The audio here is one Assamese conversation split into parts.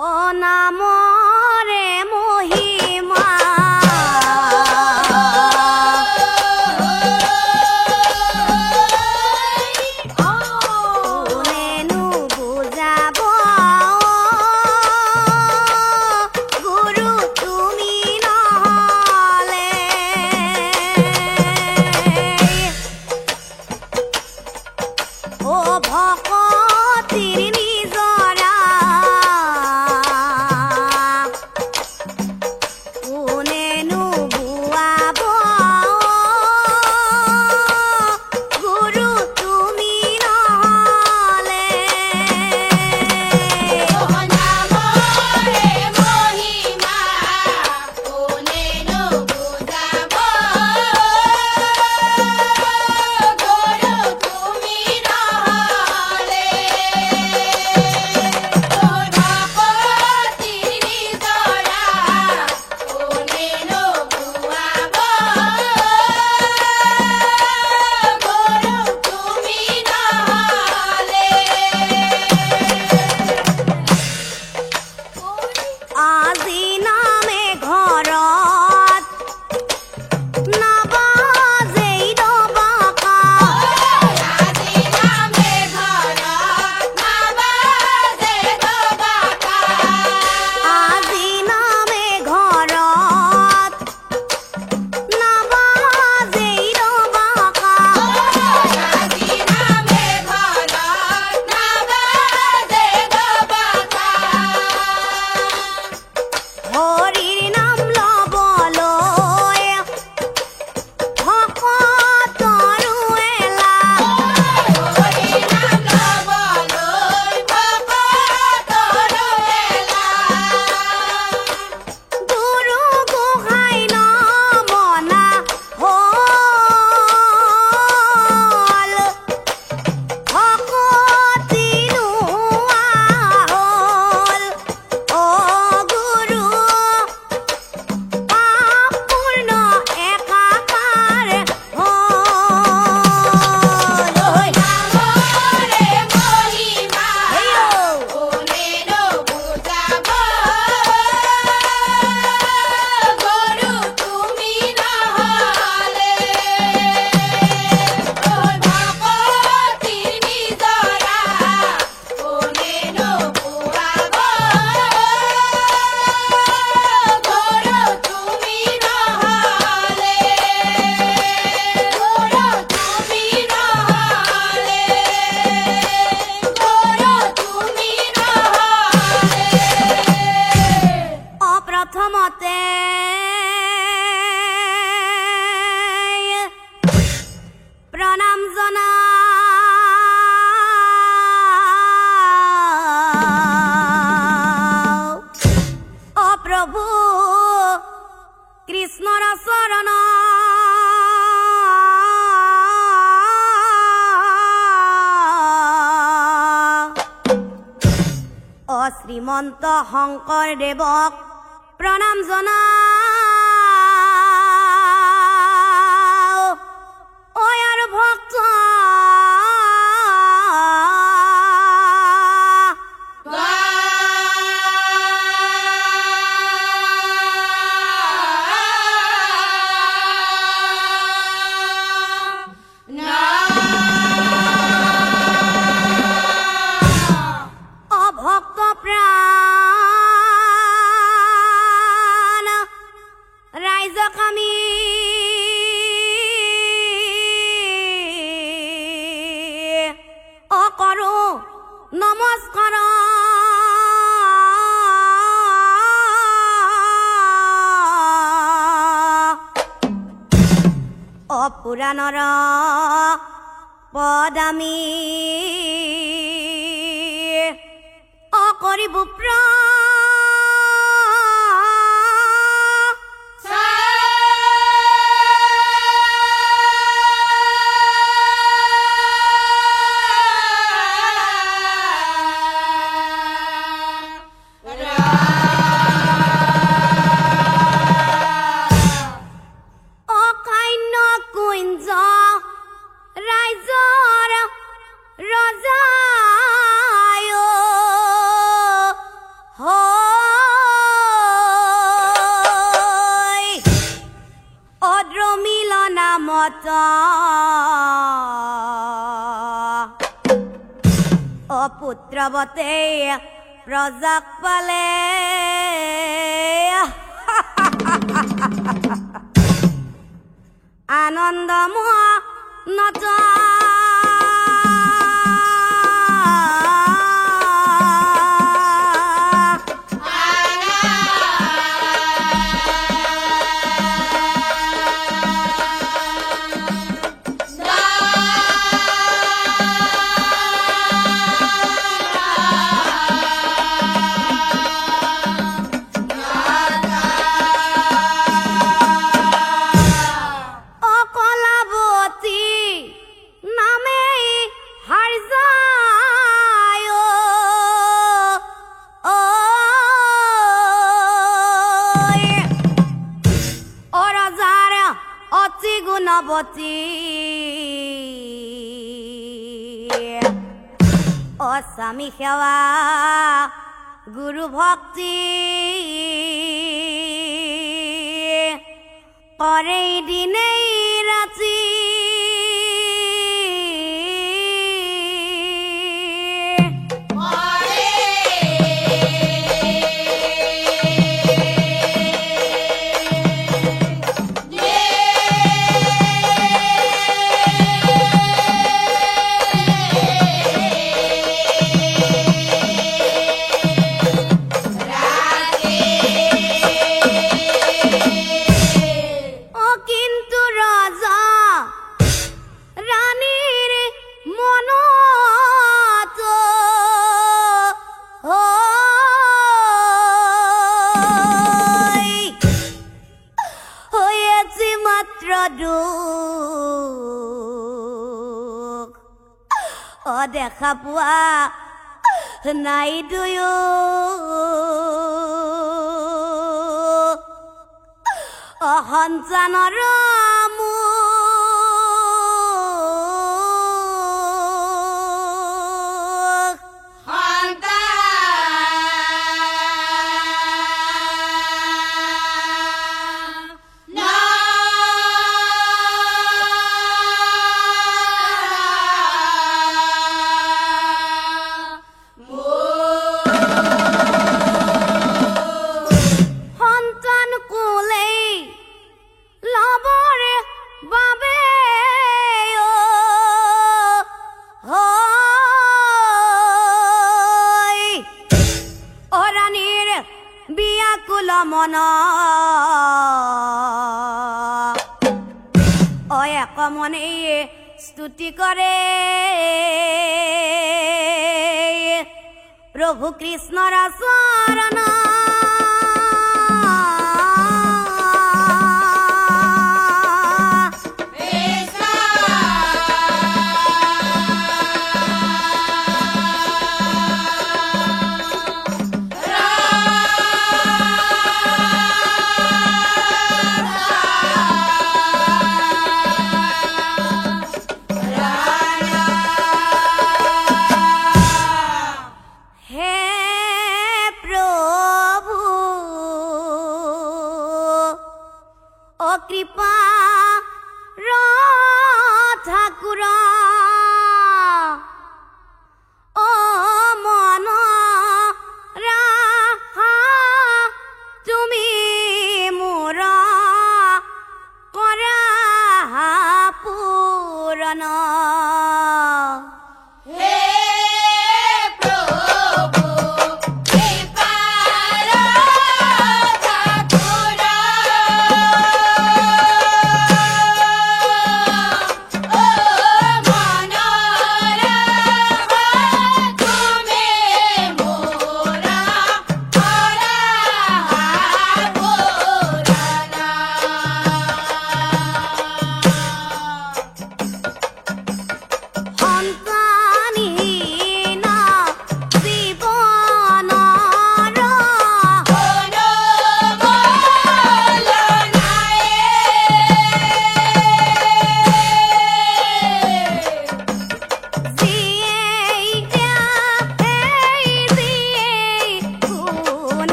অনামৰে মহিমা কোনেনো বুজাব গুৰু তুমি নহলে ও ভকতিৰ নিজৰা কোনেনো বুৱাব গুৰু তুমি নহলে অনামৰে মহিমা কোনেনো বুজাব গুৰু তুমি নহলে ভকতিৰ নিজৰা কোনেনো বুৱাব গুৰু তুমি নহলে আজি নামে ঘৰত নাবাজেই ডবাকা আজি নামে ঘৰত নাবাজে ডবাকা আজি নামে ঘৰত নাবাজেই ডবাকা আজি নামে ঘৰত নাবাজে ডবাকা হৰিৰ নাম লবলৈ ভকতৰো এলা হৰি নাম লবলৈ ভকতৰো এলা গুৰু গোসাঁই নমনা হ'ল ভকতি নোহোৱা হ'ল অ গুৰু পাপূৰ্ণ একাকাৰ হ'ল নামৰে মহিমা হেইও কোনেনো বুজাব গুৰু তুমি নহলে ভকতিৰ নিজৰা কোনেনো বুৱাব গুৰু তুমি নহলে গুৰু তুমি নহলে গুৰু তুমি নহলে অপ্ৰথমতে প্ৰণাম জনাও অপ্ৰভু কৃষ্ণৰ চৰণ শ্ৰীমন্ত শংকৰদেৱক প্ৰণাম জনাও ঐ আৰু ভক্ত অভক্ত প্ৰাণ ৰাইজক আমি কৰো নমস্কাৰ অপুৰাণৰ পদামি অকৰিব অকান্য কুঞ্জ ৰাইজৰ ৰজা ব্ৰত অপুত্ৰবতে প্ৰজাক পালে আনন্দময় নত গুণবতী অস্বামী সেৱা গুৰু ভক্তি কৰে দিনেই ৰাতি দেখা পোৱা নাই দুয়ো সন্তানৰ মন এক মনে স্তুতি কৰে প্ৰভু কৃষ্ণৰ শৰণ কৃপা ঠাকুৰ ও মন ৰাহা তুমি মোৰ কৰা পূৰণ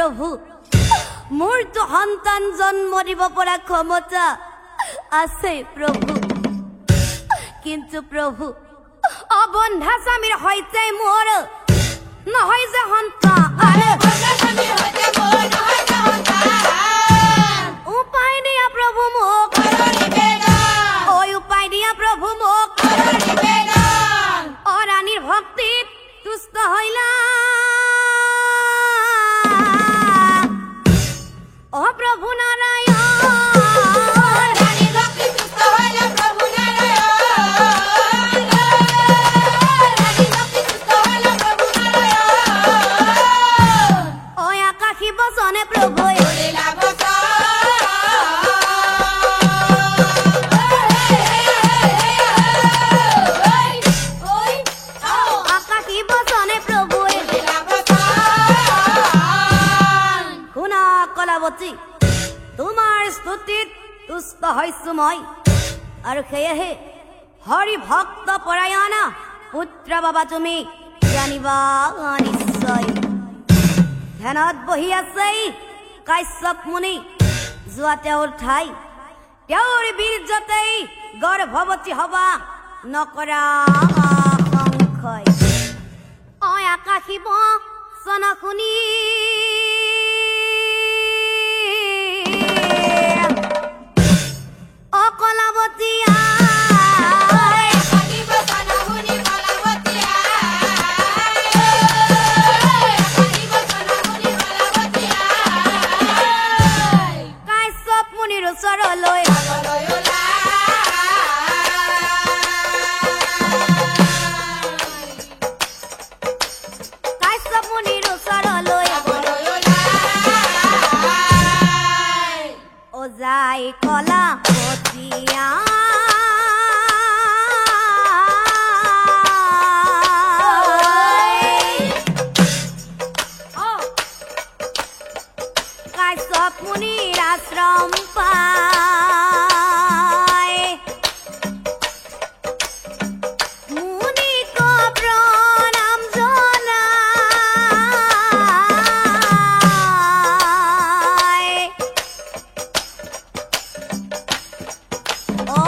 প্ৰভু মোৰতো সন্তান জন্ম দিব পৰা ক্ষমতা আছে প্ৰভু কিন্তু প্ৰভু অবন্ধা স্বামীৰ সৈতে মোৰ নহয় যে সন্তান উপায় দিয়া প্ৰভু মোক উপায় দিয়া প্ৰভু মোক অৰাণীৰ ভক্তিত তুষ্ট হইলা অ প্ৰভু নাৰায়ণ অ আকাশী বচনে প্ৰভু আকাশী বচনে প্ৰভু শুনা কলাৱতী তোমাৰ স্তুতিত তুষ্ট হৈছো মই আৰু সেয়েহে হৰি ভক্ত পৰায়ণা পুত্ৰ বাবা তুমি জানিবা নিশ্চয় ধ্যানত বহি আছে কাশ্যপ মুনি যোৱা তেওঁৰ ঠাই তেওঁৰ বীৰ্যতেই গৰ্ভৱতী হবা নকৰা সংশয় অ আকাশী বচন শুনি কলাৱতী কাশ্যপ মুনিৰ ওচৰলৈ কাশ্যপ মুনিৰ ওচৰলৈ ওজাই কলাৱতীয়া কাশ্যপ মুনিৰ আশ্ৰম পায় মুনিক প্ৰণাম জনায় অ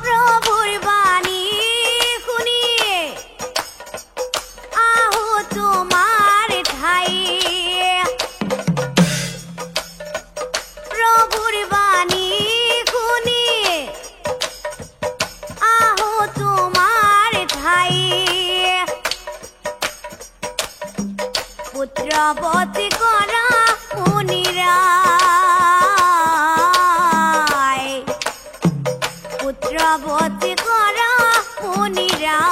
প্ৰভুৰ বাণী শুনি আহো তোমাৰ ঠাই প্ৰভুৰ বাণী শুনি আহো তোমাৰ ঠাই পুত্ৰৱতী কৰা মুনিৰাই পুত্ৰৱতী কৰা মুনিৰাই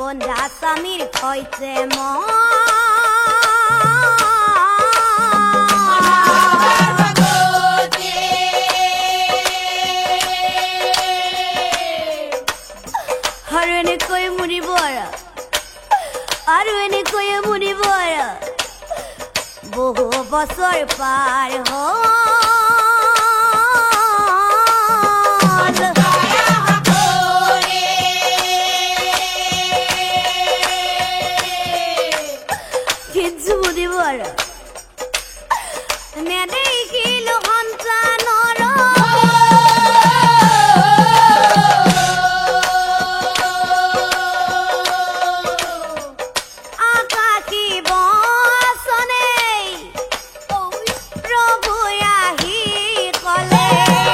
বন্ধা স্বামীৰ সৈতে আৰু এনেকৈ মুনিব আৰু এনেকৈ মুনিব বহু বছৰ পাৰ হ'ল নেদেখিলো সন্তানৰ আকাশী বচনে প্ৰভু আহি ক'লে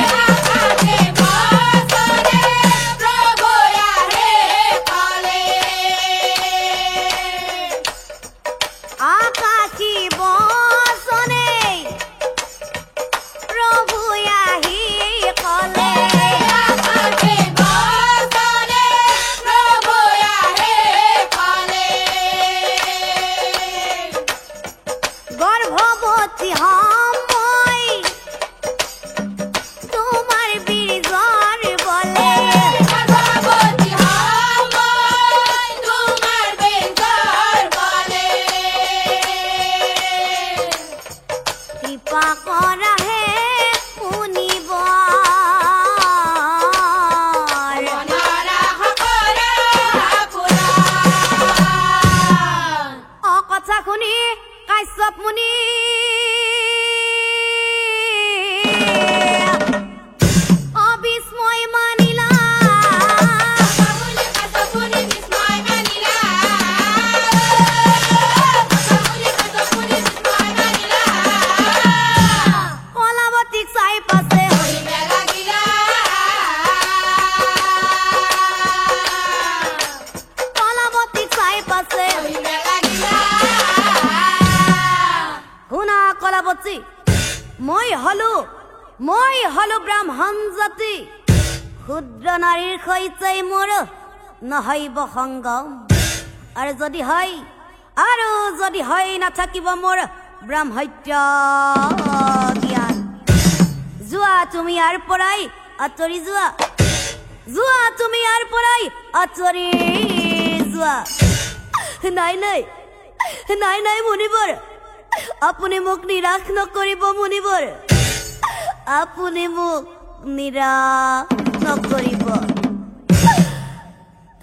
কৃপা কৰাহে শুনিব মনৰা সকলৰ পুৰা কথা শুনি কাশ্যপ মুনি অবিস্ময় মানিলা কাশ্যপুনি বিস্ময় মানিলা কাশ্যপুনি বিস্ময় মানিলা কলাবতীক চাই পাছে কৰিবে লাগিলা কলাবতীক চাই পাছে কৰিবে লাগিলা শুনা কলাবতী মই হলো ব্ৰাহ্মণ জাতি ক্ষুদ্ৰ নাৰীৰ সৈতে মোৰ নহৈব সংগম আৰু যদি হয় নাথাকিব মোৰ ব্ৰহ্মত্য জ্ঞান যোৱা তুমি ইয়াৰ পৰাই আঁতৰি যোৱা তুমি ইয়াৰ পৰাই আঁতৰি যোৱা নাই মুনিবৰ আপুনি মোক নিৰাশ নকৰিব মুনিবৰ আপুনি মোক নিৰাশ নকৰিব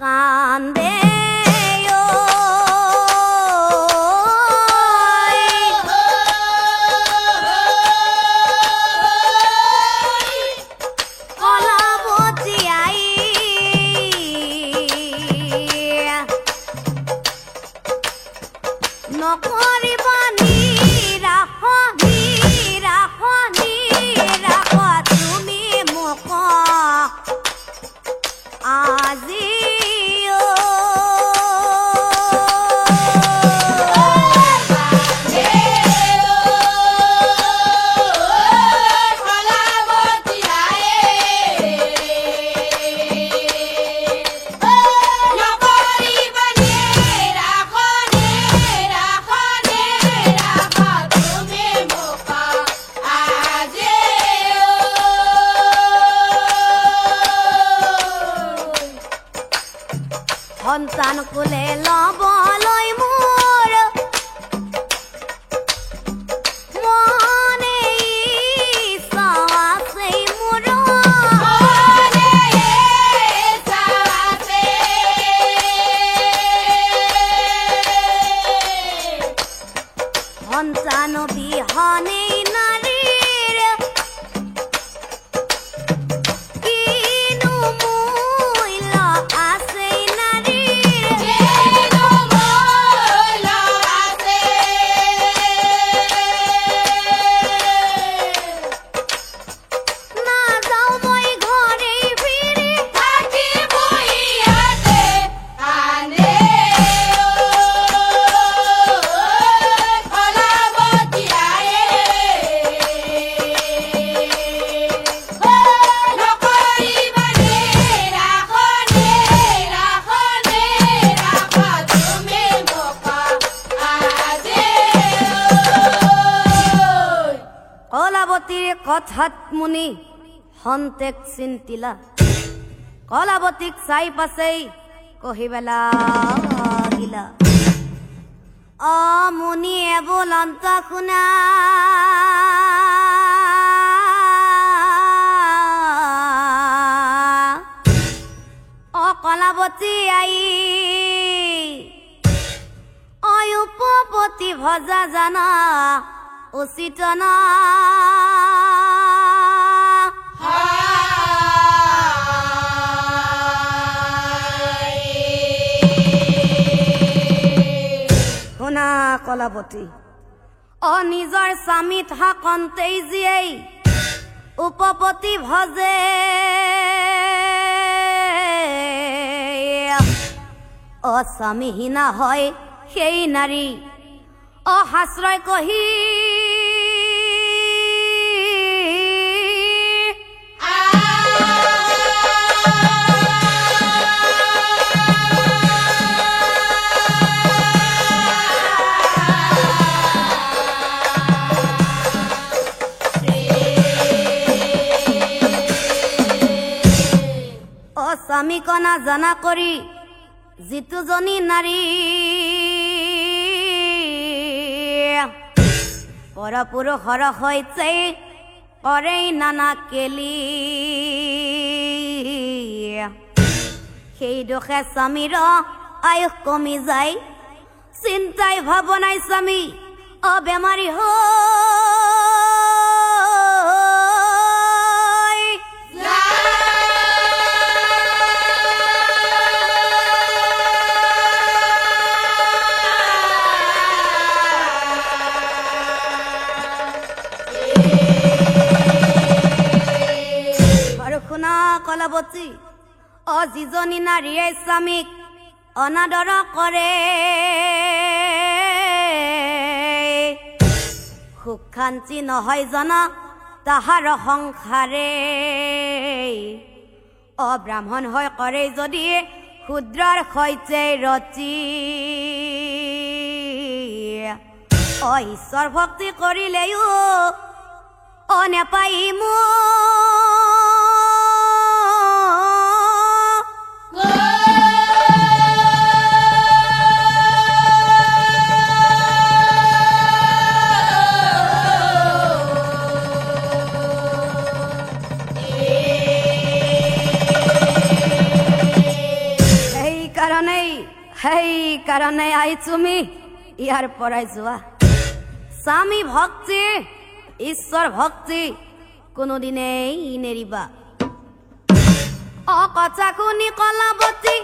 কান্দে কলাবতী আই নকৰিবা নিৰাশ তুমি মোক আজি কলাবতী নকৰিবা নিৰাশ তুমি মোক আজি সন্তান কোলে লবলৈ মোৰ মনে ইচ্ছা আছে মোৰ সন্তান বিহনে নাৰীৰ কিনো মূল্য আছে নাৰীৰ নাযাওঁ মই ঘৰে ফিৰি কলাবতীৰ কথাত মুনি সন্তেক চিন্তিলা কলাবতীক চাই পাছেই কহিবেলা গিলা মুনিয়ে বোলন্ত শুনা কলাবতী আই উপপতি ভজা জানা উচিত না শুনা কলাবতী নিজৰ স্বামীত হাকন্তেই জীয়েই উপপতি ভজে স্বামীহীনা হয় সেই নাৰী অহাশ্ৰয় কহি স্বামী কনা জানা কৰি যিটোজনী নাৰী পৰপুৰুষৰ সৈতে কৰে নানা কেলি সেই দোষে স্বামীৰ আয়ুস কমি যায় চিন্তাই ভাৱনাই স্বামী অবেমাৰী কলাবতী যিজনী নাৰীয়ে স্বামীক অনাদৰ কৰে সুখ শান্তি নহয় জনা তাহাৰ সংসাৰে অব্ৰাহ্মণ হৈ কৰে যদি শূদ্ৰৰ সৈতে ৰতি ঈশ্বৰ ভক্তি কৰিলেও নেপাই সেইকাৰণে আই তুমি ইয়াৰ পৰাই যোৱা স্বামী ভক্তি ঈশ্বৰ ভক্তি কোনোদিনেই নেৰিবা কথা শুনি কলাবতী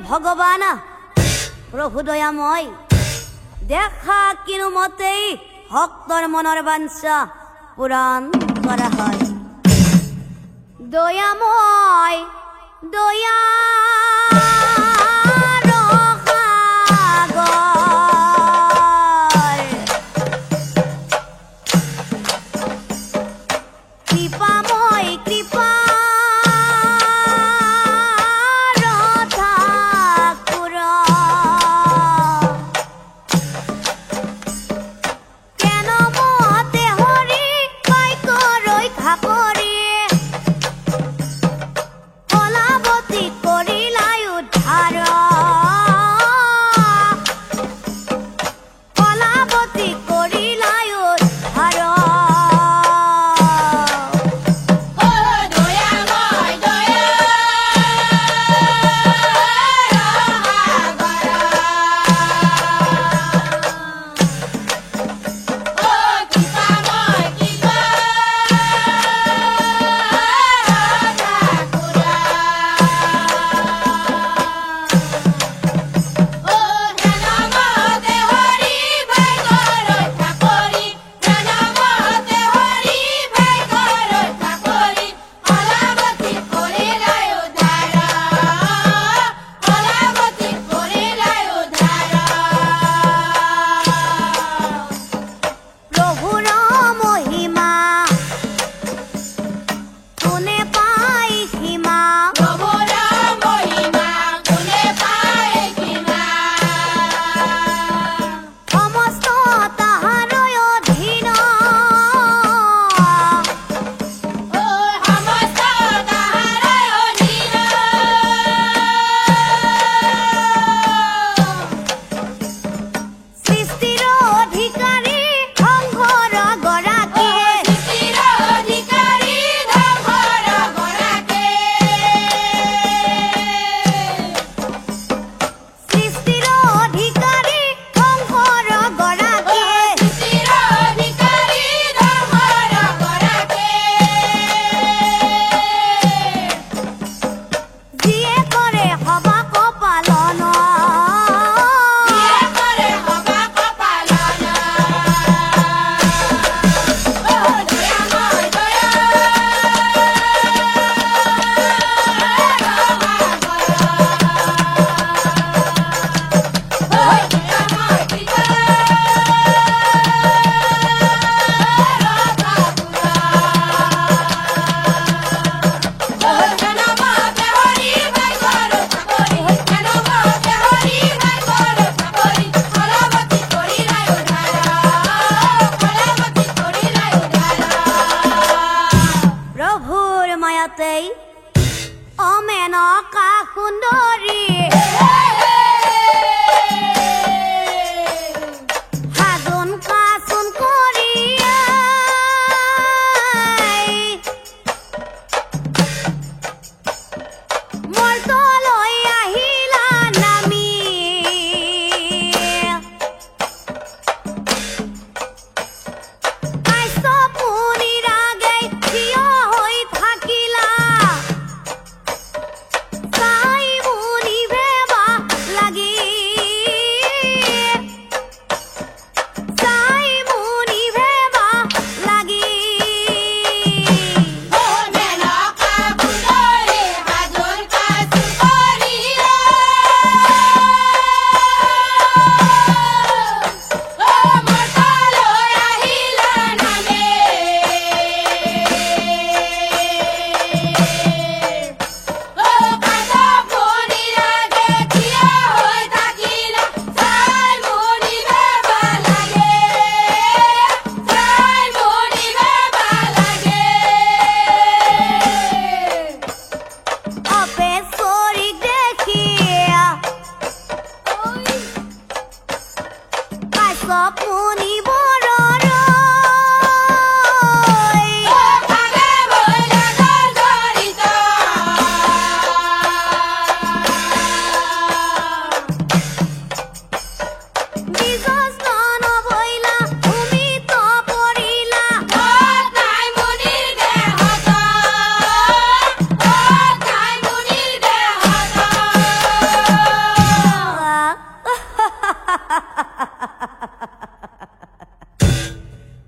ভগৱান প্ৰভু দয়াময় দেখা কিনো মতেই ভক্তৰ মনৰ বাঞ্ছা পূৰণ কৰা হয় দয়াময় দয়া ইয়াতেই অমেনকা সুন্দৰী সাজোন কাচোন কৰি মোৰ তলৈ আহিলা নামি সপনিৰ আগে থিয় হৈ থাকিলা চাই মুনিবে বা লাগি চাই মুনিবে বা লাগি মেনকা সুন্দৰী সাজোন কাচোন কৰি মোৰ তলৈ আহিলা নামি সপনিৰ আগে থিয় হৈ থাকিলা চাই মুনিবে বা লাগে চাই মুনিবে বা লাগে অপেশ্বৰীক দেখি কাশ্যপ মুনিবৰ ভাগে বইলা জড়িত বিজস্ন বইলা ভূমিত পৰিলা নাই মুনিৰ দেহত নাই মুনিৰ দেহত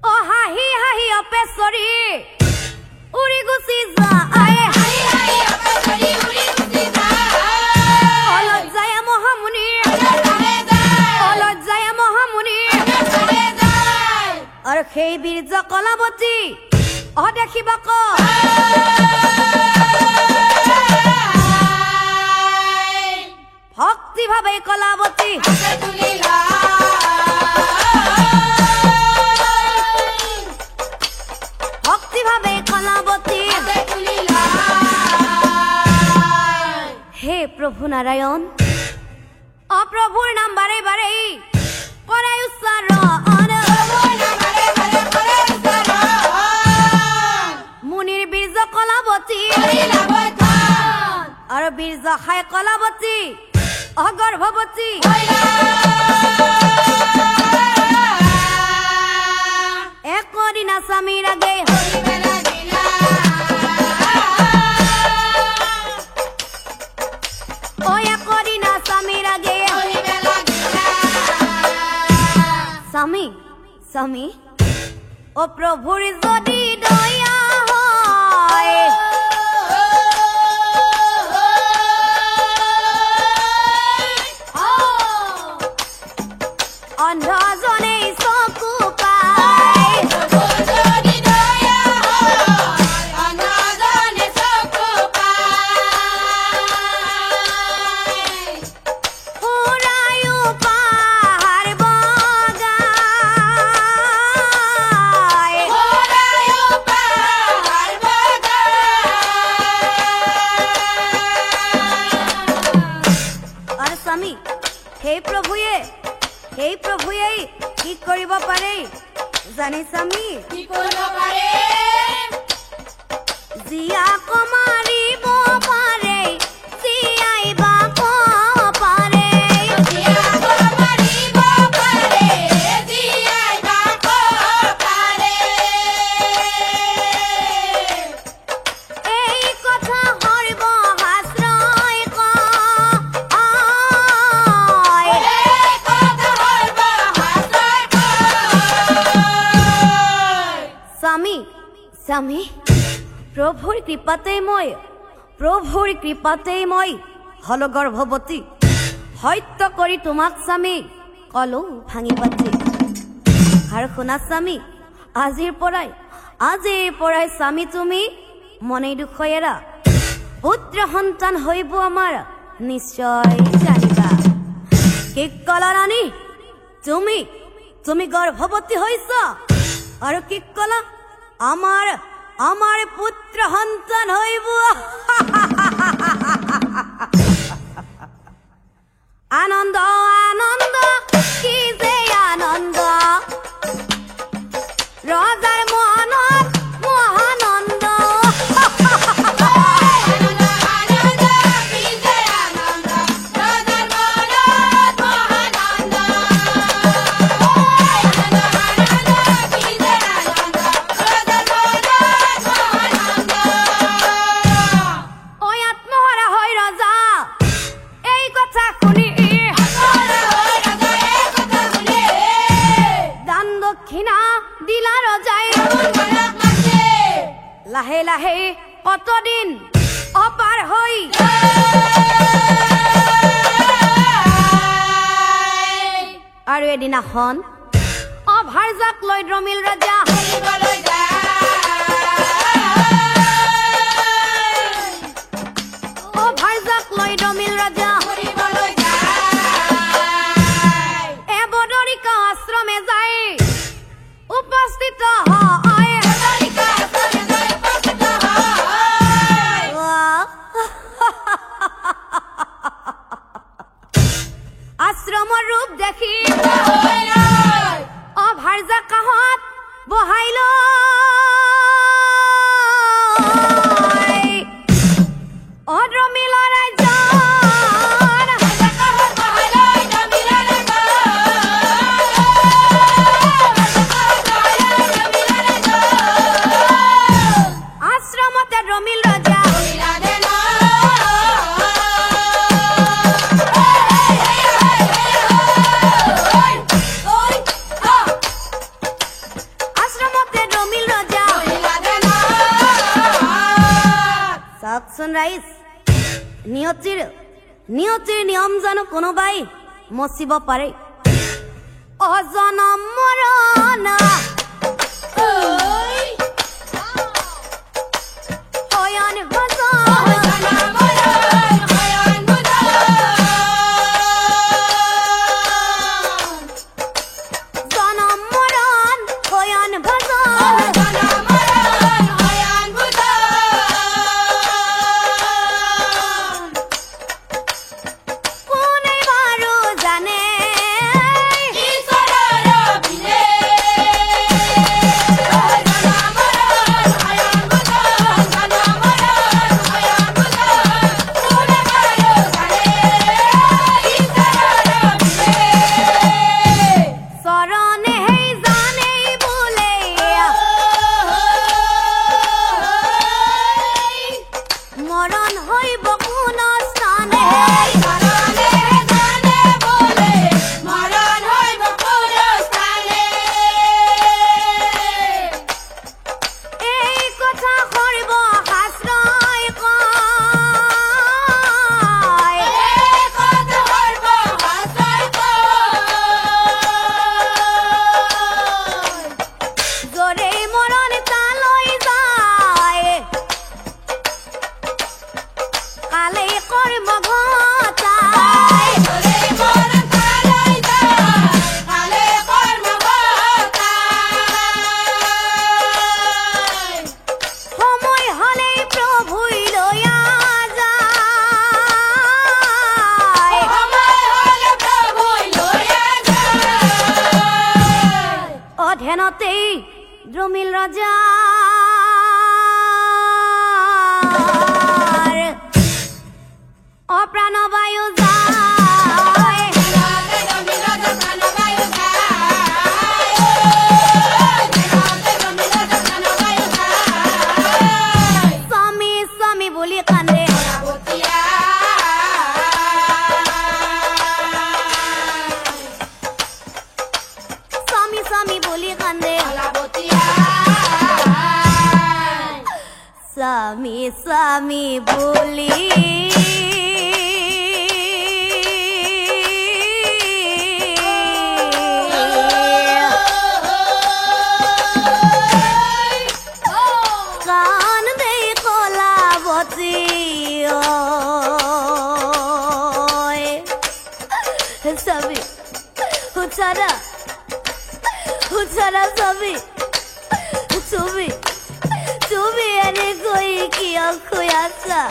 অ হাঁহি হাঁহি অপেশ্বৰী উৰি গুচি যায় হাঁহি হাঁহি অপেশ্বৰী উৰি গুচি যায় অলজ্জায়ে মহামুনি অনাথানে যায় অলজ্জায়ে মহামুনি অনাথানে যায় আৰু সেই বীৰ্য কলাৱতী দেখিবা ক ভক্তিভাৱে কলাৱতী হাতে তুলি লয় ভক্তিভাৱে কলাৱতী হাতে তুলি লয় হে প্ৰভু নাৰায়ণ অপ্ৰভুৰ নাম বাৰে বাৰে কৰে উচ্চাৰণ বাৰে বাৰে কৰে উচ্চাৰণ মুনিৰ বীৰ্য কলাৱতী কৰিলা বৈঠন আৰু বীৰ্য খাই কলাৱতী অগৰ্ভৱতী একদিনা স্বামীৰ আগে অ একদিনা স্বামীৰ আগে স্বামী স্বামী অ প্ৰভুৰ যদি দয়া হয় অন্ধজনে চকু পায় ফুৰায়ো পাহাৰ বগাই আৰু স্বামী সেই প্ৰভুৱে কি কৰিব পাৰে জানে স্বামী জীয়াক মাৰিব পাৰে জীয়াইব পাৰে এই কথা সৰ্বশাস্ত্ৰই কয় স্বামী স্বামী প্ৰভুৰ কৃপাতেই মই হলো গৰ্ভৱতী সত্য কৰি তোমাক স্বামী কলো ভাঙি পাতি আৰু শুনা স্বামী আজিৰ পৰাই স্বামী তুমি মনে দুখ এৰা পুত্ৰ সন্তান হইব আমাৰ নিশ্চয় জানিবা কি কলা ৰাণী তুমি গৰ্ভৱতী হৈছ আৰু কি কলা আমাৰ আমার পুত্র সন্তান হইব আনন্দ আনন্দ কি যে আনন্দ রজার মনত মহানন্দ ওই আত্মহারা হয় রজা এই কথা শুনি দান দক্ষিণা দিলা রজাই লাহে লাহে কতদিন অপার হই আৰু এদিনাখন অভাৰজাক লৈ দ্ৰমিল ৰজা অভাৰজাক লৈ দ্ৰমিল ৰজা এবদৰিকা আশ্ৰমে যায় উপস্থিত হয় আশ্ৰমৰ ৰূপ দেখি অভাৰজা কাষত বহাই লৈ অদ্ৰমিলৰ ৰাজ্যৰ আশ্ৰমতে দ্ৰমিল ৰজা চাওকচোন ৰাইজ নিয়তিৰ নিয়ম জানো কোনোবাই মচিব পাৰে অজনম মৰণ হয়ন জনম মৰণ হয়ন কোনে বাৰু জানে চৰণে হেই জানেই বোলে মৰণ হইব কোন স্থানে এই কথা কৰিব শাস্ত্ৰই কয় যৰে মৰণ তালৈ যায় কালে কৰ্ম ঘটায় সময় হলেই প্ৰভুই লৈ যায় অধেনতেই দ্ৰমিল ৰজাৰ অপ্ৰাণবায়ু যায় স্বামী স্বামী বুলি কান্দে স্বামী স্বামী বুলি কান্দে স্বামী স্বামী বুলি কান্দে কলাবতী স্বামী হুচারা হুচারা স্বামী তুমি তুমি রে কই কি অক্ষয় আছা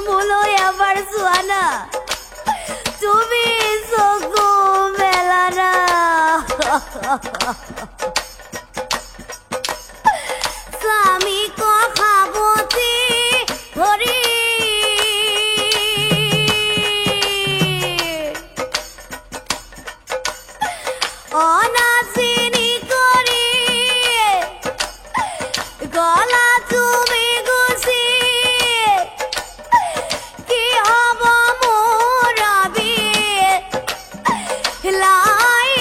মোলৈ এবাৰ চোৱা না তুমি চকু মেলা না স্বামী কথাবতী ধৰি অনাচিনি কৰি গলা তুমি গুচি কি হব মোৰ ৰবি লাই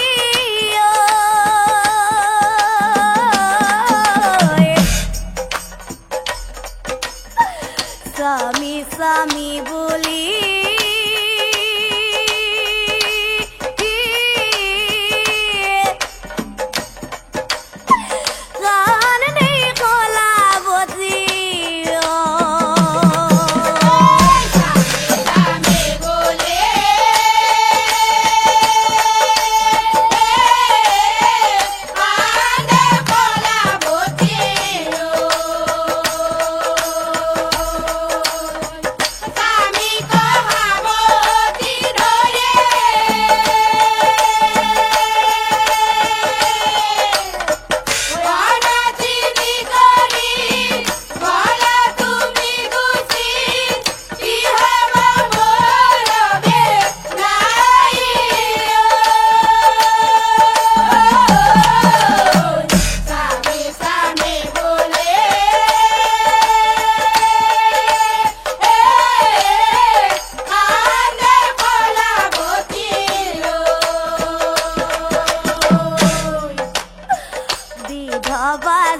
স্বামী স্বামী বুলি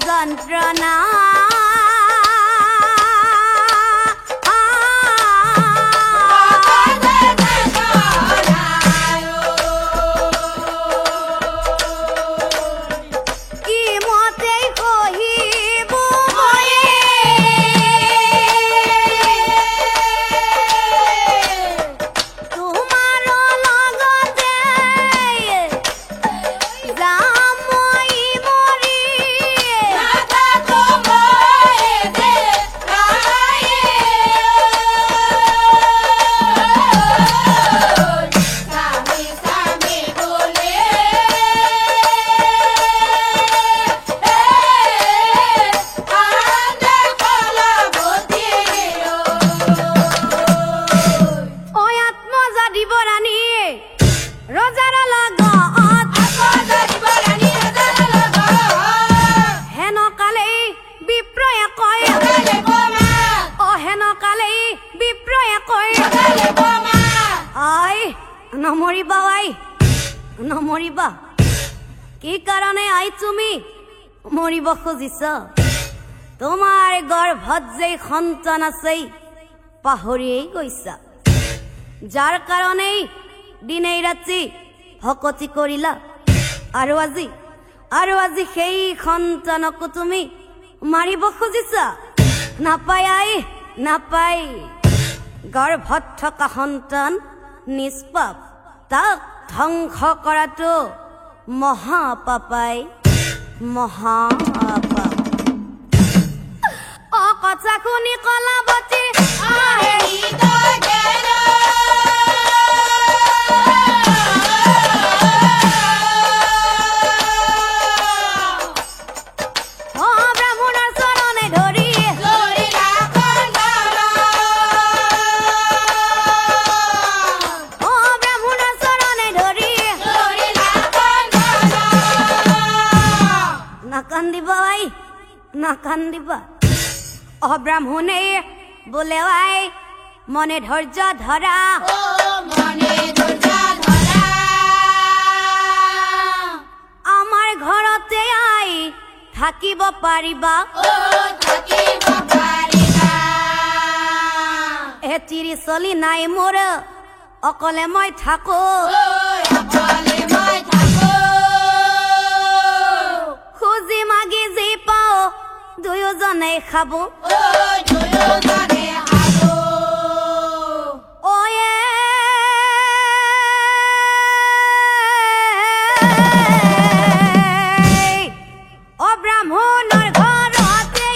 যন্ত্ৰণা কি মতে কহিব তোমাৰ লগতে যাম মই মৰি নমৰিবা আই নমৰিবা কি কাৰণে আই তুমি মৰিব খুজিছ তোমাৰ গৰ্ভত যে সন্তান আছে পাহৰিয়েই গৈছা যাৰ কাৰণে দিনে ৰাতি ভকতি কৰিলা আৰু আজি সেই সন্তানক তুমি মাৰিব খুজিছা নাপায় আই নাপায় গৰ্ভত থকা সন্তান নিষ্পাপ তাক ধ্বংস কৰাটো মহাপাপাই মহাপাপ অ কথা শুনি কলাবতী নাকান্দিবা অব্ৰাহ্মণে বোলে আই মনে ধৈৰ্য ধৰা আমাৰ ঘৰতে আই থাকিব পাৰিবা এতিৰি চলি নাই মোৰ অকলে মই থাকো খুজি মাগি যি পাও দুয়োজনে খাব অব্ৰাহ্মণৰ ঘৰতে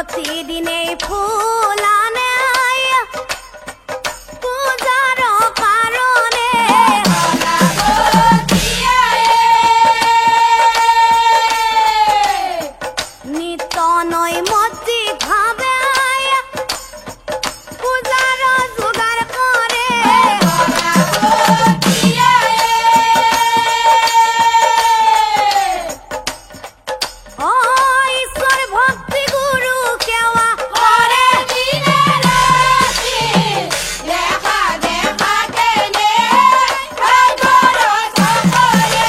প্রতিদিনে ফুল আনে পূজার কারণে নিত নয় মতি ভাবে পূজার জোগাড় করে ও ঈশ্বর ভক্তি গুরু কেওয়া করে দিনে রাতে দেখা দেখা কেনে আগর সকলে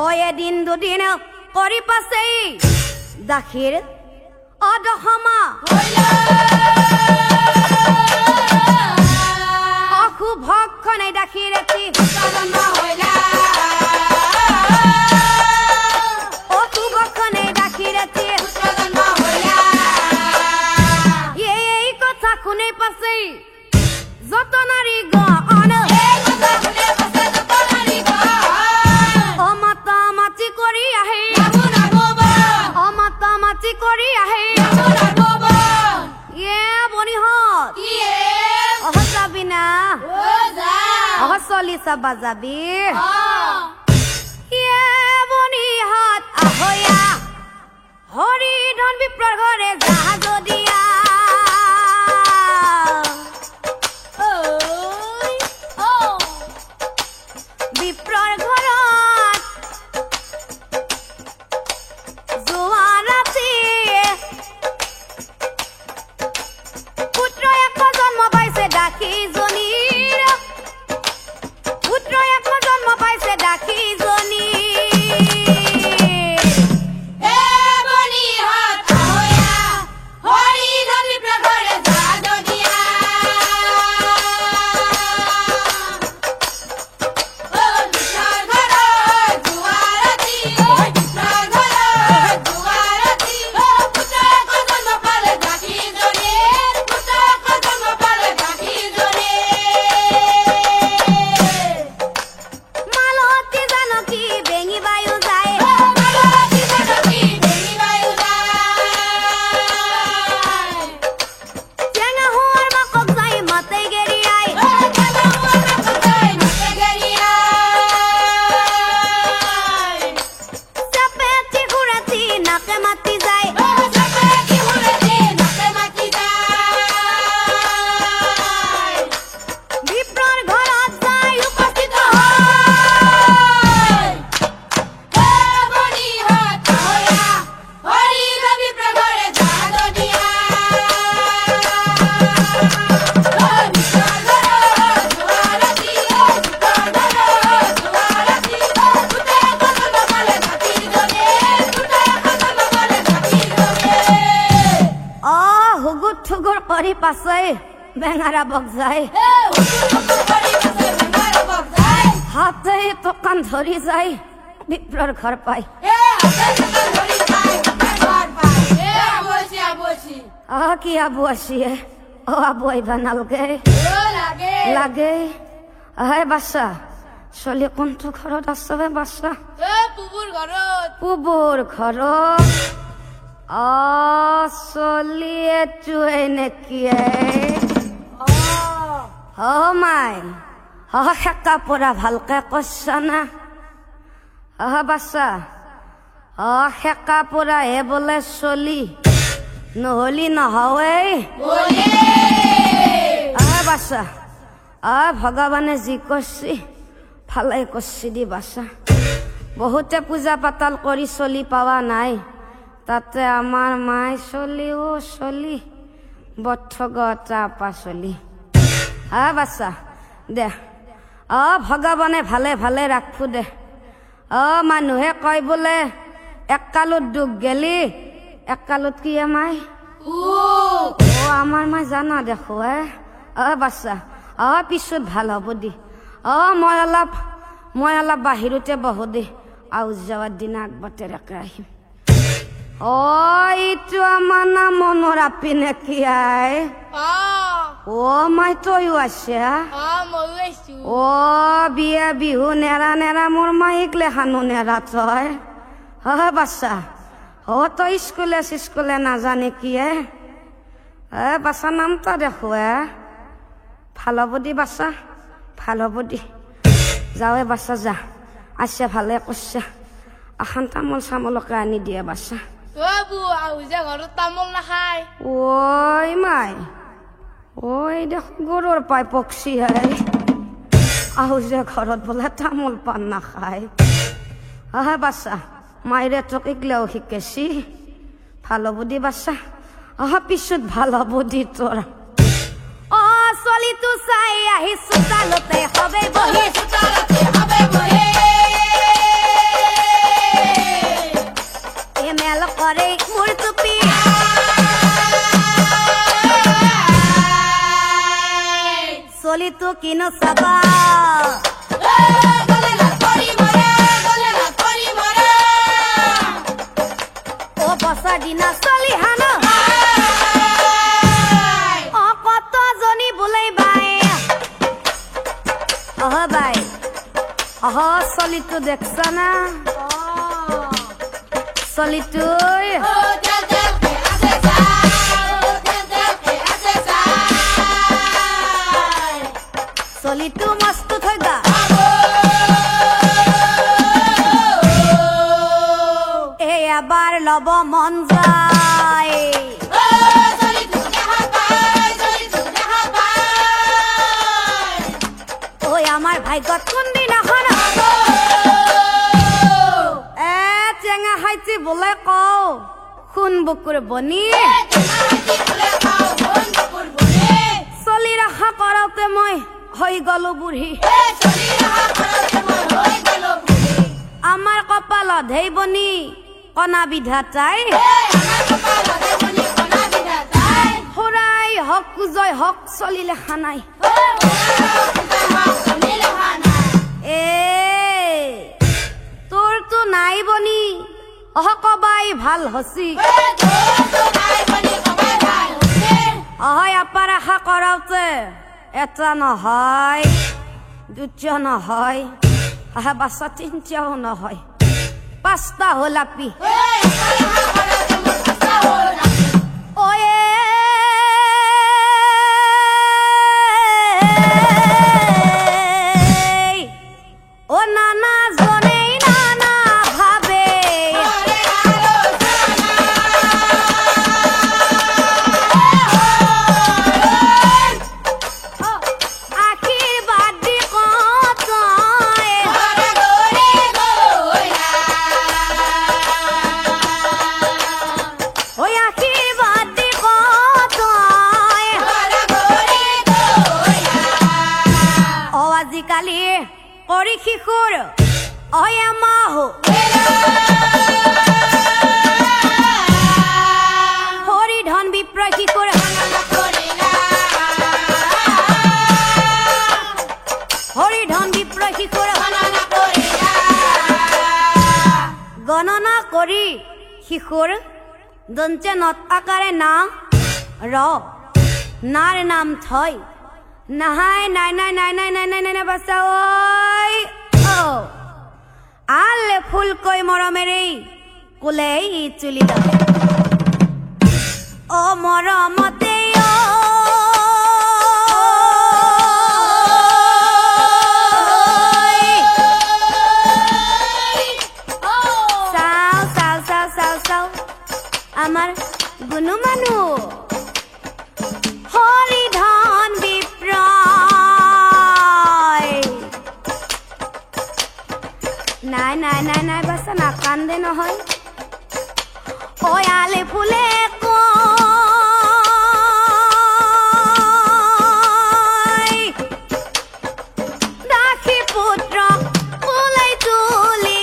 ও এদিন দুদিন কৰি পাছেই দাখিৰ অদহমা অশুভ ভক্ষণে দাখিৰ এটি জন্ম হইলা অশুভ ভক্ষণে দাখিৰ এটি জন্ম হইলা এই কথা শুনে পাছেই যত নাৰী গণ এই কথা শুনে পাছে যত নাৰী গণ অমাতা মাতি কৰি আহে আপোনাৰ বাবা অমাতা মাতি কৰি আহে আপোনাৰ বাবা বনিহঁত কি অহ যাবি না ও যা অহ চলি চাবা যাবি অ বনিহঁত আহয়া হৰি ধন বিপ্ৰৰ ঘৰে যাহা যদিয়া ওই ও বিপ্ৰৰ ঘৰত যোৱা ৰাতি পুত্ৰ এক জন্ম পাইছে দাসীজনীৰ পুত্ৰ এক জন্ম পাইছে দাসীজনীৰ এ বনি হাত হইয়া হৰি ধনি প্ৰঘৰে যা দদিয়া ও বিছাৰ ঘৰ দুৱাৰতি ও বিছাৰ ঘৰ দুৱাৰতি ও পুতক জন্ম পালে গাখি জনে পুতক জন্ম পালে গাখি জনে মালতী জানকী বেঙি বায়ু যায় মালতী জানকী বেঙি বায়ু যায় টেঙা হোৱাৰ মাকক যাই মাতে গেৰিয়াই চেপেটি ঘূৰাটি নাকে মাতি যায় বিপ্ৰৰ ঘৰত যাই উপস্থিত হুগুৰ ঠুগুৰ কৰি পাছে বেঙাৰা বক যায় হাতে টকান ধৰি যায় বিপ্ৰৰ ঘৰ পাই কি আবু আছিয়ে আবু আহিবা নালগে লাগে বাচ্চা চলি কোনটো ঘৰত আছে বাচ্চা পুবুৰ ঘৰত চলিয়ে তুৱে নেকিয়ে মাই সেকা পৰা ভালকে কৈছা না বাচ্চা সেকা পৰা হে বোলে চলি নহলি নহয়ে বাচ্চা ভগৱানে যি কৰছি ভালে কৰছি দি বাচ্চা বহুতে পূজা পাতাল কৰি চলি পাৱা নাই তাতে আমাৰ মাই চলি চলি বঠগতা পাচলি বাচ্চা দে ভগৱানে ভালে ভালে ৰাখবো দে মানুহে কয় বোলে এককালত দুখ গেলি এককালত কি মাই আমাৰ মাই জানা দেখো বাচ্চা পিছত ভাল হ'ব দি মই অলপ বাহিৰতে বহো দে আউজ যাৱাৰ দিনা আগবাটে ৰেকে আহিম এইটো আমাৰ নাম মনৰ আপি নেকি মাই তয়ো আছে বিয়া বিহু নেৰা নেৰা মোৰ মাইক লেখানো নেৰা তই বাচ্চা ও তো স্কুলে না জানে কি বাচ্চা নামটা দেখো ভালো বদি বাচ্চা ভালো বদি যাও বাচ্চা যা আসছে ভালে করছে এখন তামোল চামোলকে আনি দিয়ে বাচ্চা বু আউজা ঘৰত তামোল নাখায় ওই মাই ওই দেখ গৰুৰ পাই পক্ষী আহু যে ঘৰত বোলে তামোল পান নাখায় বাচ্চা মায়েরে তোক এগলাও শিকেছি ভালো বুদ্ধি বাচ্চা পিছত ভালো বুদ্ধি তোর চলি তো চাই আহি চোতালতে হবে বহি চোতালতে হবে বহি মেল করে মোর টুপি চলি তো কিনো চাবা ও বছৰ দিনা চলি হানো কতজনী বোলে বাই বাই চলিটো দেখছ না চলিটো চলিটো মস্ত থৈ গা এবাৰ লব মন যায় ওই আমার ভাগ্যত কোনদিনাখন চেঙা খাইছি বোলে কও খুন বুকুর বনি চলি রাখা কৰাওতে মই হৈ গলো বুঢ়ী আমাৰ কপালত হেই বনি কণা বিধাতাই হৰাই হক জয় হক চলিলে খানাই তোৰ তো নাই বনি কবাই ভাল হসি আপাৰ আশা কৰাওতে এটা নহয় দুটা নহয় বাচ্চা তিনটাও নহয় পাঁচটা হল আপি ও নানা জনেই নানা ভাবে আশীর্বাদ দি কত ওই আশীর্বাদ দি কত আজিকালি কৰি শিশুৰ মাহ হৰি ধন বিপ্ৰয় শিশুৰ হৰি ধন বিপ্ৰয় শিশুৰ গণনা কৰি শিশুৰ দন্তে নত আকাৰে না ৰ নাৰ নাম থয় নাহাই নাই নাই নাই নাই নাই নাই নাই বাচ্চা ওই আলে ফুলকৈ মৰমেৰেই কোলেই চুলি লয় ও মৰমতে চাও চাও চাও চাও চাও আমাৰ গুনু মানু হৰি ধন বিপ্ৰয় নাই নাই নাই নাই বাচ্চা না কান্দে নহয় ওই আলে ফুলে দাসী পুত্ৰ ওলাই তুলি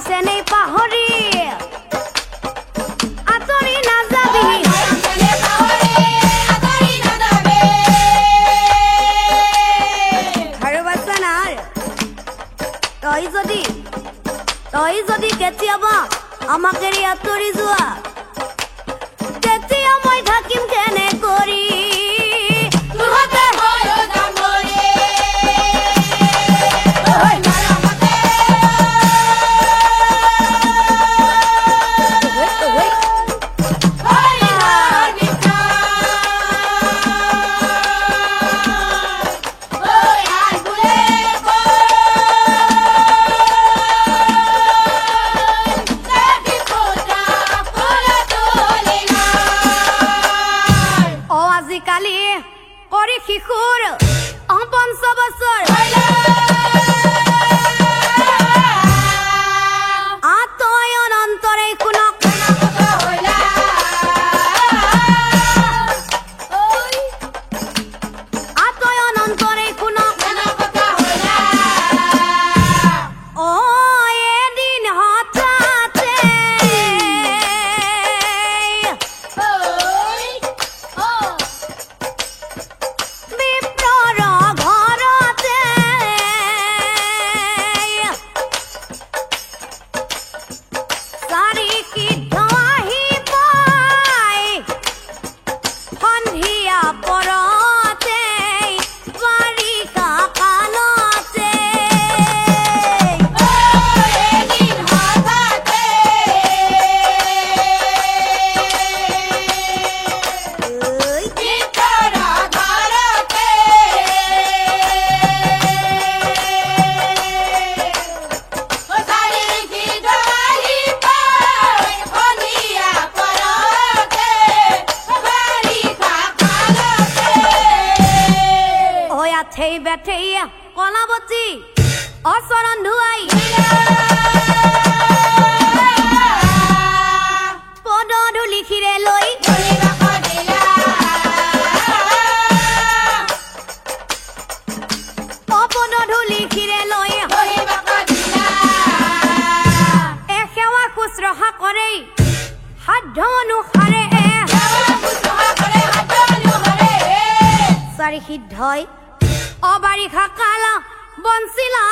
হৈছে নে পাহৰি আঁতৰি নাযাবি আৰু বাচনাৰ তই যদি কেতিয়াবা আমাক এৰি আঁতৰি যোৱা তেতিয়া মই থাকিম কেনে কৰি আজিকালি কৰি শিশুৰ ৫ বছৰ আতয় অনন্তৰে শুনক আতয় অনন্তৰে শুনক অ এদিন হঠাতে সেই বেঠেই কলাবতী অচৰণ ধুৱাই পদধূলি শিৰে লৈ পদধূলি শিৰে লৈ সেৱা শুশ্ৰূষা কৰে সাধ্য অনুসাৰে চাৰি সিদ্ধই অবাৰিষা কাল বঞ্চিলা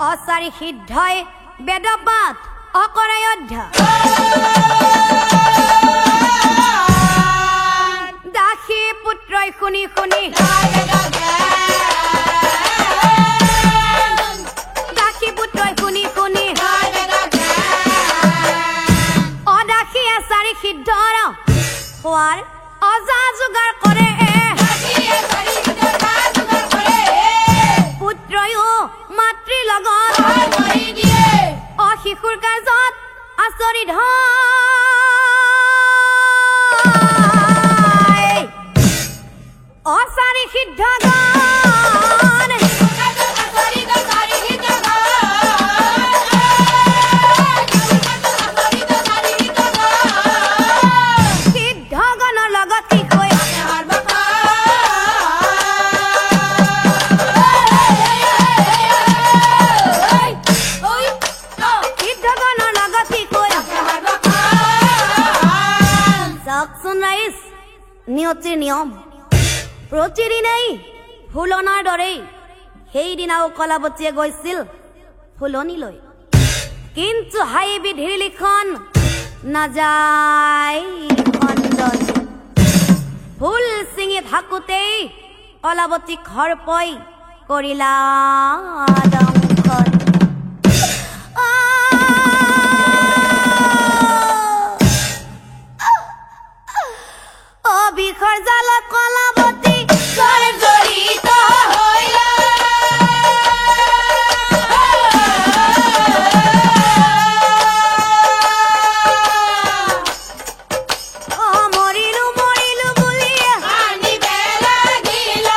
অচাৰি সিদ্ধই বেদপাঠ অকৰাই অধ্যয় দাসী পুত্ৰই শুনি শুনি দাসী পুত্ৰই শুনি শুনি অদাসী চাৰি সিদ্ধৰ খোৱাৰ অজা যোগাৰ কৰে মাতৃ লগত শিশুৰ কাৰ্যত আচৰিত অচাৰি সিদ্ধ সিদ্ধগণৰ লগত কি কৈ নিয়তিৰ নিয়ম প্ৰতিদিনেই ফুলনাৰ দৰেই সেইদিনাও কলাবতীয়ে গৈছিল ফুলনিলৈ কিন্তু হাই বিধিৰ লিখন নাযায় খণ্ডন ফুল ছিঙি থাকোঁতেই কলাবতী ঘৰ পই কৰিলা দংশন বিষৰ জালত কলাবতী জড়িত হইল মৰিলো মৰিলো বুলি কান্দিব লাগিল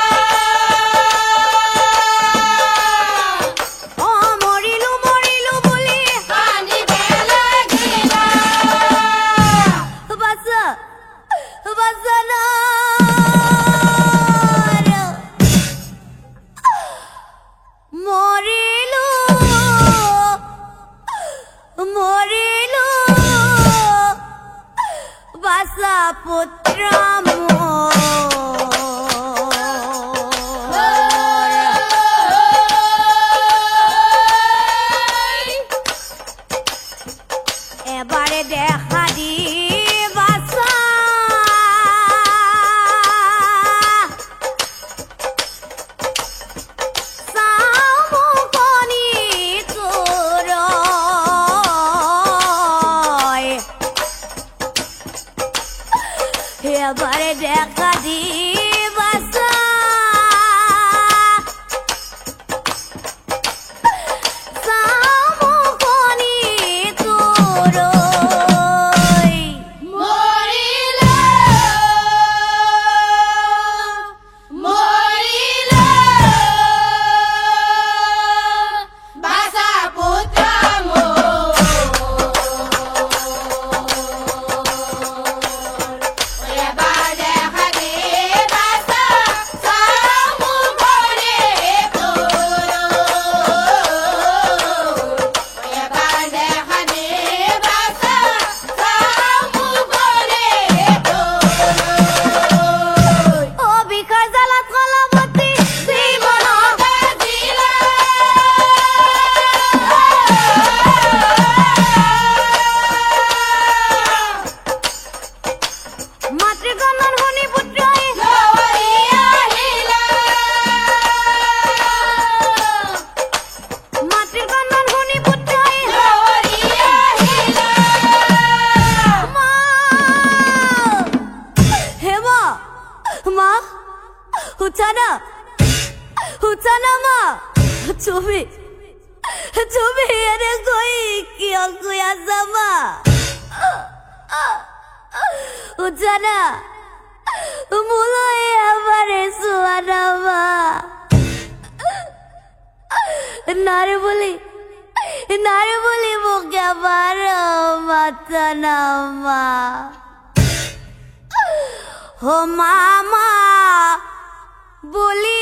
এবাৰে দেখা দিবাছা চামুকনি তোৰ এবারে দেখা দিবাছা Hutsana ma, Chumi ere koi kiya kuya sama. Hutsana, mulai abare suara ma. Nare boli muka baro mata nama. Oh mama, boli.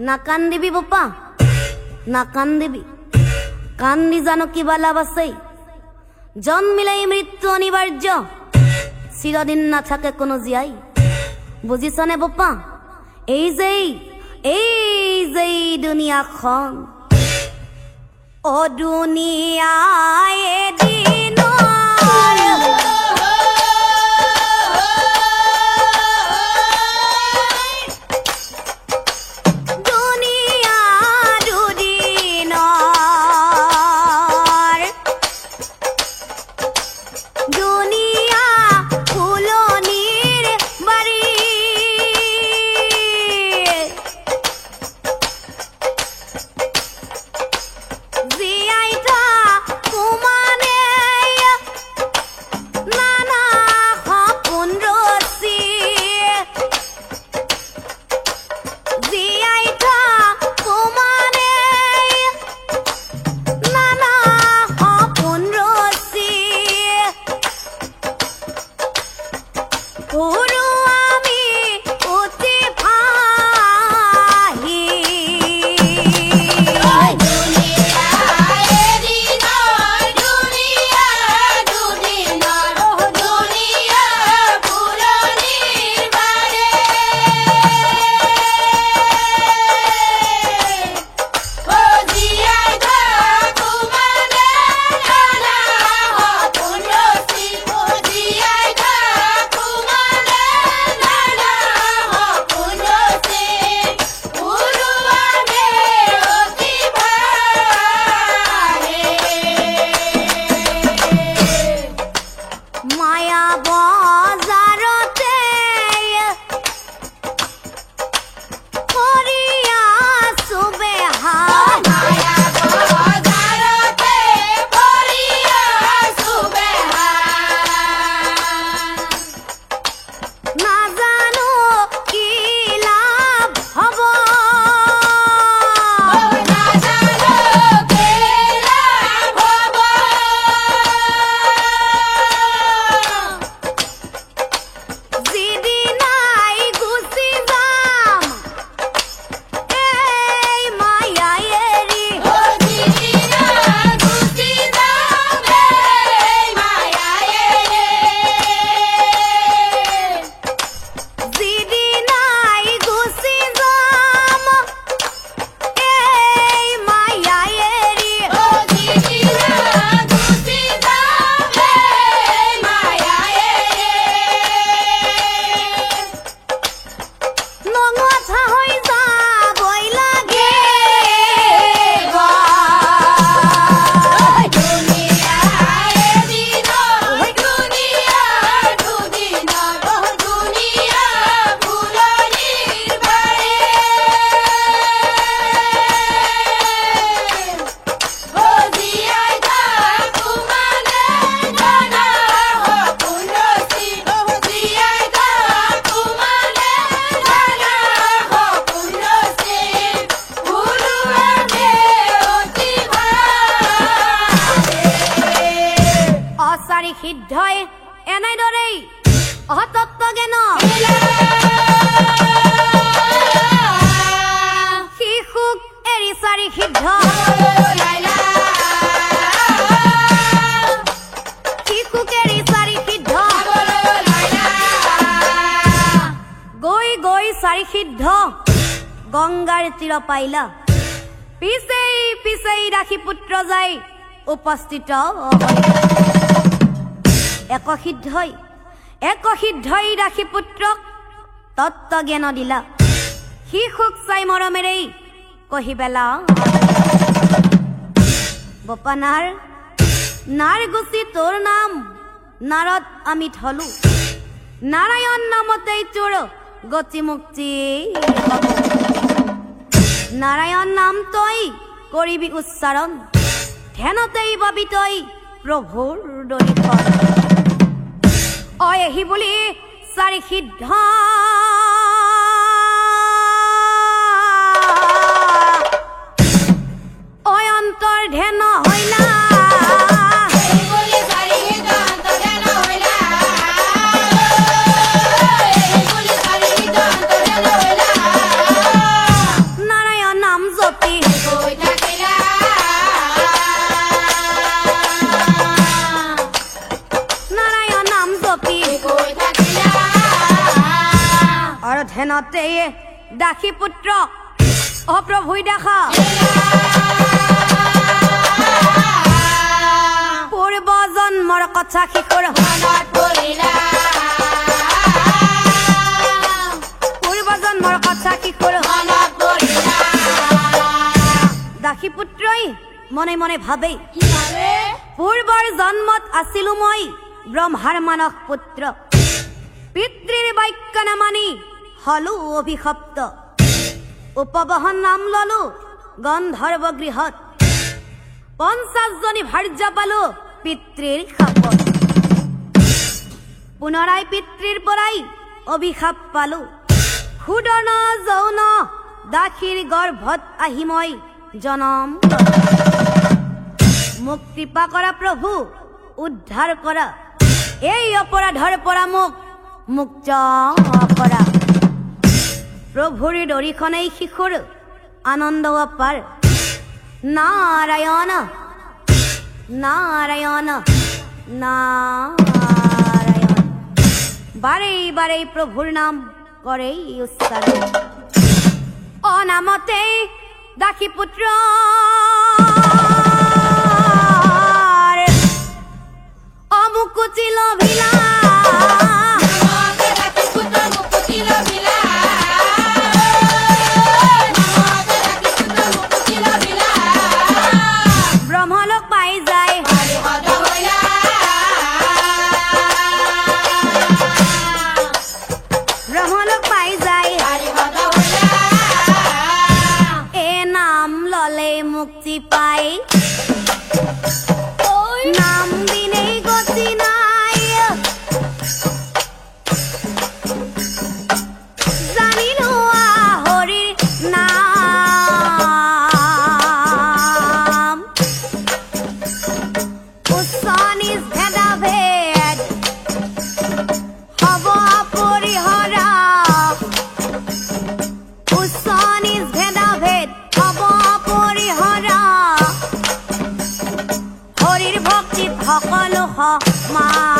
নাকান দিবি বাপা, নাকান দিবি। কান্দি জানো কিবা লাভ আছে জন্মিলেই মৃত্যু অনিবার্য চিরদিন না থাকে কোনো জীয়াই বুজিছনে বোপা এই যেই দুনিয়াখন ও দুনিয়ায় এদিনৰ দুনিয়া দুদিনৰ দুনিয়া ফুলনিৰ বাৰী জীয়াই থাকো মানে নানা সপোন ৰচি জীয়াই থাকো মানে নানা সপোন ৰচি সৰু আমি অতি ভাহি মায়া বজাৰতে কৰি আছো বেহাৰ নাজানো কি লাভ হ'ব যিদিনাই গুচি যাম এই মায়া এৰি যিদিনাই গুচি যাম এই মায়া এৰি নঙঠা হৈ যাবই লাগে অচাৰি সিদ্ধই এনেদৰেই অতত্বজ্ঞান শিশুক এৰি চাৰি সিদ্ধ শিশুক এৰি চাৰি সিদ্ধ গৈ গৈ চাৰি সিদ্ধ গংগাৰ তীৰ পাইলা পিছেই পিছেই ৰাখি পুত্ৰ যায় উপস্থিত এক সিদ্ধই ৰাখি পুত্ৰক তত্ত্বজ্ঞান দিলা শিশুক চাই মৰমেৰেই কহিবেলা বপা নাৰ গুচি তোৰ নাম নাৰদ আমি থলু নাৰায়ণ নামতেই তোৰ গতি মুক্তি নাৰায়ণ নাম তই কৰিবি উচ্চাৰণ ধ্যানতেই পাবি তই প্ৰভুৰ দৰ্শন অহি বুলি চাৰি সিদ্ধ অয়ন্তৰ ধ্যান হইলা আনতে দাসী পুত্ৰ অপ্ৰভুই দেখা পূৰ্ব জন্মৰ কথা শিশুৰ মনত পৰিলা পূৰ্ব জন্মৰ কথা শিশুৰ মনত পৰিলা দাসী পুত্ৰই মনে মনে ভাবে কি ভাবে পূৰ্বৰ জন্মত আছিলো মই ব্ৰহ্মাৰ মানস পুত্ৰ পিতৃৰ বাক্য নামানি হলো অভিশপ্ত উপবহন নাম ললো গন্ধৰ্ব গৃহত 50 জনী ভাৰ্য পালো পিতৃৰ শাপত পুনৰাই পিতৃৰ পৰাই অভিশাপ পালো ক্ষুদন যৌন দাসীৰ গৰ্ভত আহি মই জনম মোক কৃপা কৰা প্ৰভু উদ্ধাৰ কৰা এই অপৰাধৰ পৰা মোক মুক্ত কৰা প্ৰভুৰ দৰিখনেই শিশুৰ আনন্দ অপাৰ নাৰায়ণ নাৰায়ণ নাৰায়ণ বাৰে বাৰে প্ৰভুৰ নাম কৰে উচ্চাৰণ অনামতে দাসী পুত্ৰ অমুকুচিল ভিলা ব্ৰহ্মলোক পাই যায় ব্ৰহ্মলোক পাই যায় এ নাম ললে মুক্তি পাই নাম বিনেই গতি নাই জানিলো হৰিৰ নাম উচ্চ নিজ ভেদা ভেদ হব পৰিহৰা উচ্চ নিজ ভেদা ভেদ হব পৰিহৰা হৰিৰ ভক্তিত সকলো সমান